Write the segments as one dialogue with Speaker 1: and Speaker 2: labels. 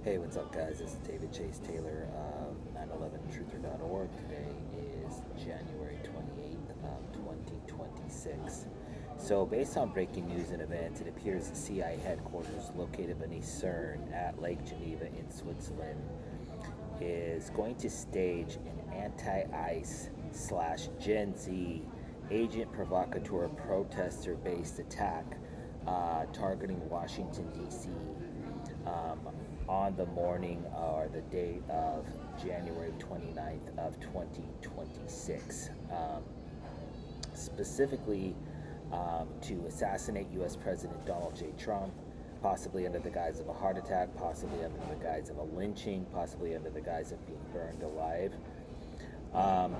Speaker 1: Hey, what's up, guys? This is David Chase Taylor of 911truther.org. Today is January 28th of 2026. So, based on breaking news and events, it appears the CIA headquarters located beneath CERN at Lake Geneva in Switzerland is going to stage an anti-ICE slash Gen Z agent provocateur protester based attack targeting Washington, D.C. Um, on the morning or the day of January 29th of 2026, specifically to assassinate U.S. President Donald J. Trump, possibly under the guise of a heart attack, possibly under the guise of a lynching, possibly under the guise of being burned alive. Um,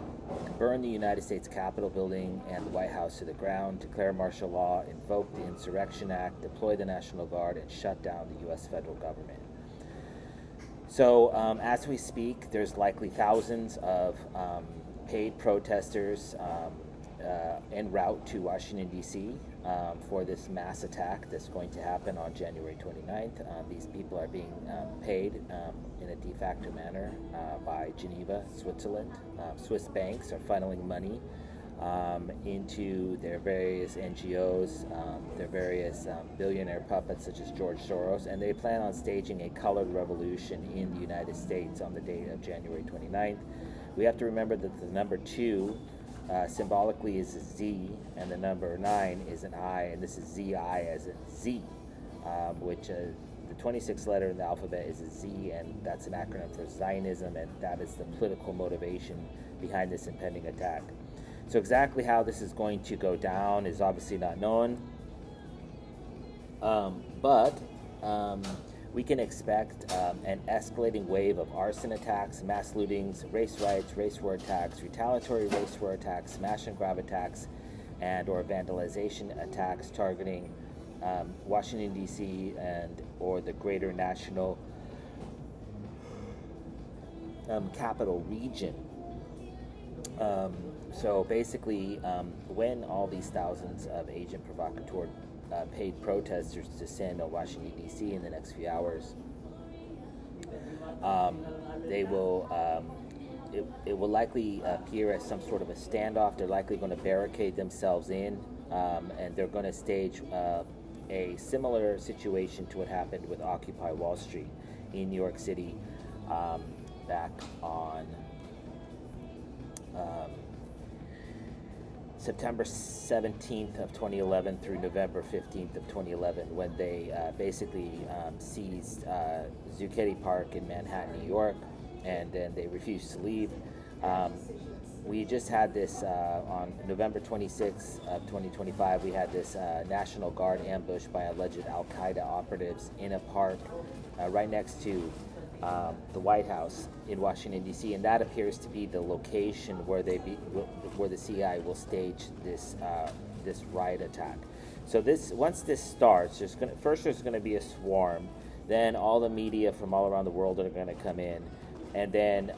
Speaker 1: Burn the United States Capitol building and the White House to the ground, declare martial law, invoke the Insurrection Act, deploy the National Guard, and shut down the U.S. federal government. So, as we speak, there's likely thousands of paid protesters en route to Washington, D.C. For this mass attack that's going to happen on January 29th. These people are being paid in a de facto manner by Geneva, Switzerland. Swiss banks are funneling money into their various NGOs, their various billionaire puppets such as George Soros, and they plan on staging a colored revolution in the United States on the date of January 29th. We have to remember that the number 2 symbolically is a Z, and the number 9 is an I, and this is ZI as in Z, which the 26th letter in the alphabet is a Z, and that's an acronym for Zionism, and that is the political motivation behind this impending attack. So exactly how this is going to go down is obviously not known, but we can expect an escalating wave of arson attacks, mass lootings, race riots, race war attacks, retaliatory race war attacks, smash and grab attacks, and or vandalization attacks targeting Washington, D.C. and or the greater national capital region. So basically, when all these thousands of agent provocateur paid protesters descend on Washington, D.C. in the next few hours, they will it will likely appear as some sort of a standoff. They're likely going to barricade themselves in, and they're going to stage a similar situation to what happened with Occupy Wall Street in New York City back on September 17th of 2011 through November 15th of 2011, when they basically seized Zucchetti Park in Manhattan, New York, and then they refused to leave. We just had this on November 26th of 2025. We had this National Guard ambush by alleged Al-Qaeda operatives in a park right next to the White House in Washington, D.C., and that appears to be the location where where the CIA will stage this this riot attack. So once this starts, there's going to be a swarm, then all the media from all around the world are going to come in, and then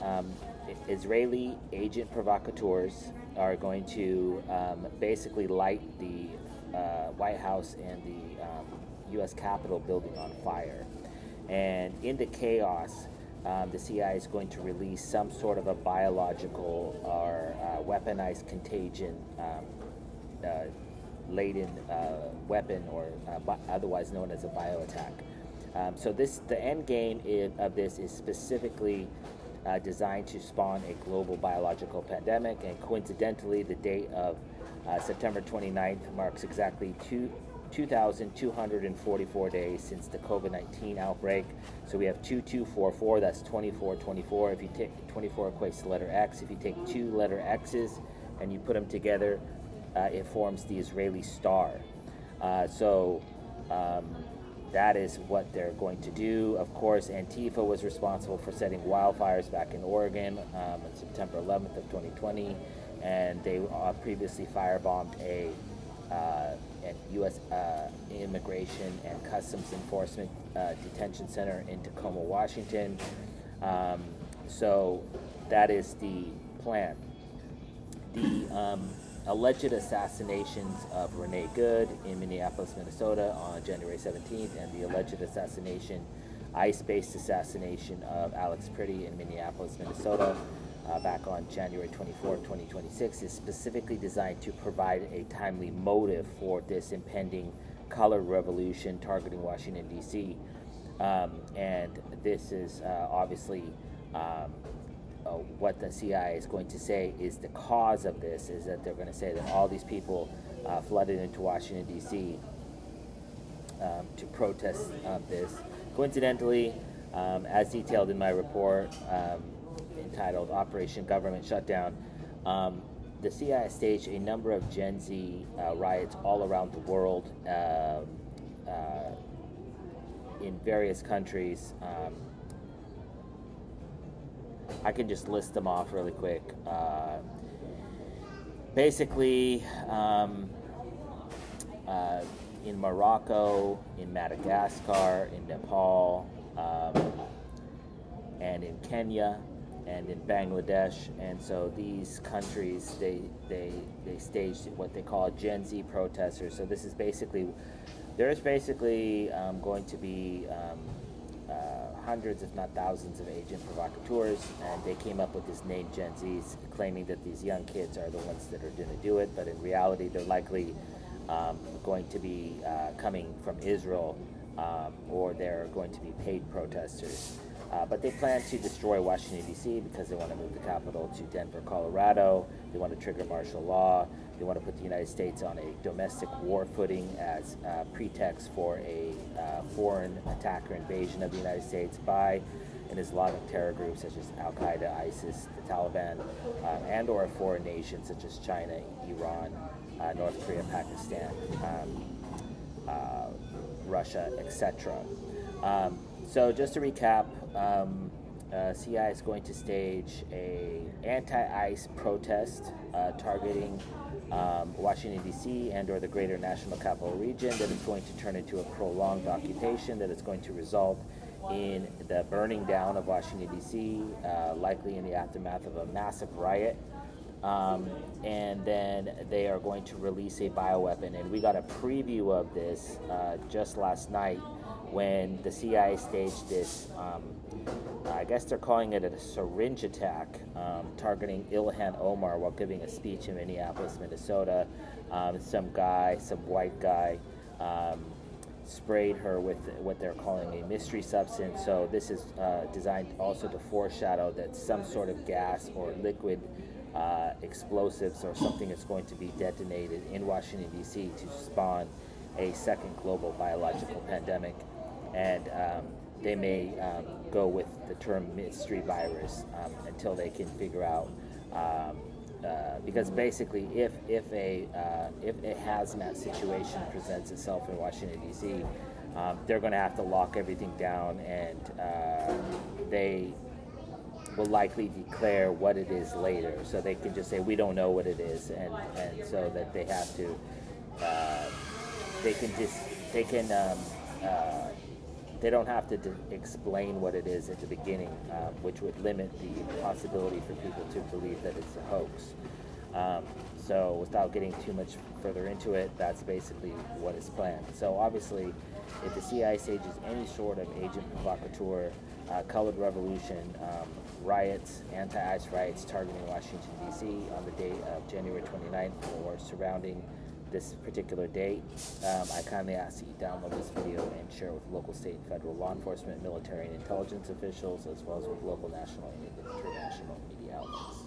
Speaker 1: Israeli agent provocateurs are going to basically light the White House and the U.S. Capitol building on fire. And in the chaos, the CIA is going to release some sort of a biological or weaponized contagion laden weapon, or otherwise known as a bioattack. So the end game of this is specifically designed to spawn a global biological pandemic, and coincidentally, the date of September 29th marks exactly 2,244 days since the COVID-19 outbreak. So we have 2244, that's 2424. If you take 24 equates to letter X. If you take two letter X's and you put them together, it forms the Israeli star. That is what they're going to do. Of course, Antifa was responsible for setting wildfires back in Oregon on September 11th of 2020, and they previously firebombed a U.S. Immigration and Customs Enforcement detention center in Tacoma, Washington. So that is the plan. The alleged assassinations of Renee Good in Minneapolis, Minnesota on January 17th, and the alleged assassination ICE-based assassination of Alex Pretty in Minneapolis, Minnesota, back on January 24, 2026, is specifically designed to provide a timely motive for this impending color revolution targeting Washington, D.C. And this is obviously what the CIA is going to say is the cause of this, is that they're going to say that all these people flooded into Washington, D.C. To protest this. Coincidentally, as detailed in my report entitled Operation Government Shutdown, the CIA staged a number of Gen Z riots all around the world in various countries. I can just list them off really quick. Basically, in Morocco, in Madagascar, in Nepal, and in Kenya, and in Bangladesh. And so these countries, they staged what they call Gen Z protesters. So this is basically, there's basically going to be hundreds, if not thousands, of agent provocateurs, and they came up with this name Gen Zs, claiming that these young kids are the ones that are going to do it, but in reality they're likely going to be coming from Israel, or they're going to be paid protesters. But they plan to destroy Washington, D.C. because they want to move the capital to Denver, Colorado. They want to trigger martial law. They want to put the United States on a domestic war footing as pretext for a foreign attack or invasion of the United States by an Islamic terror group such as Al-Qaeda, ISIS, the Taliban, and or a foreign nation such as China, Iran, North Korea, Pakistan, Russia, etc. So just to recap, CIA is going to stage a anti-ICE protest targeting Washington, D.C. and or the greater National Capital Region that is going to turn into a prolonged occupation that is going to result in the burning down of Washington, D.C., likely in the aftermath of a massive riot. And then they are going to release a bioweapon. And we got a preview of this just last night when the CIA staged this, I guess they're calling it a syringe attack, targeting Ilhan Omar while giving a speech in Minneapolis, Minnesota. Some white guy, sprayed her with what they're calling a mystery substance. So this is designed also to foreshadow that some sort of gas or liquid explosives or something is going to be detonated in Washington, D.C. to spawn a second global biological pandemic. And they may go with the term mystery virus until they can figure out, because basically if a hazmat situation presents itself in Washington, D.C., they're going to have to lock everything down, and they will likely declare what it is later. So they can just say, we don't know what it is, and so that they have to, they don't have to explain what it is at the beginning, which would limit the possibility for people to believe that it's a hoax. So without getting too much further into it, that's basically what is planned. So obviously, if the CIA stages any sort of agent provocateur, colored revolution, riots, anti-ICE riots targeting Washington, D.C. on the date of January 29th or surrounding this particular date, I kindly ask that you download this video and share with local, state, and federal law enforcement, military, and intelligence officials, as well as with local, national, and international media outlets.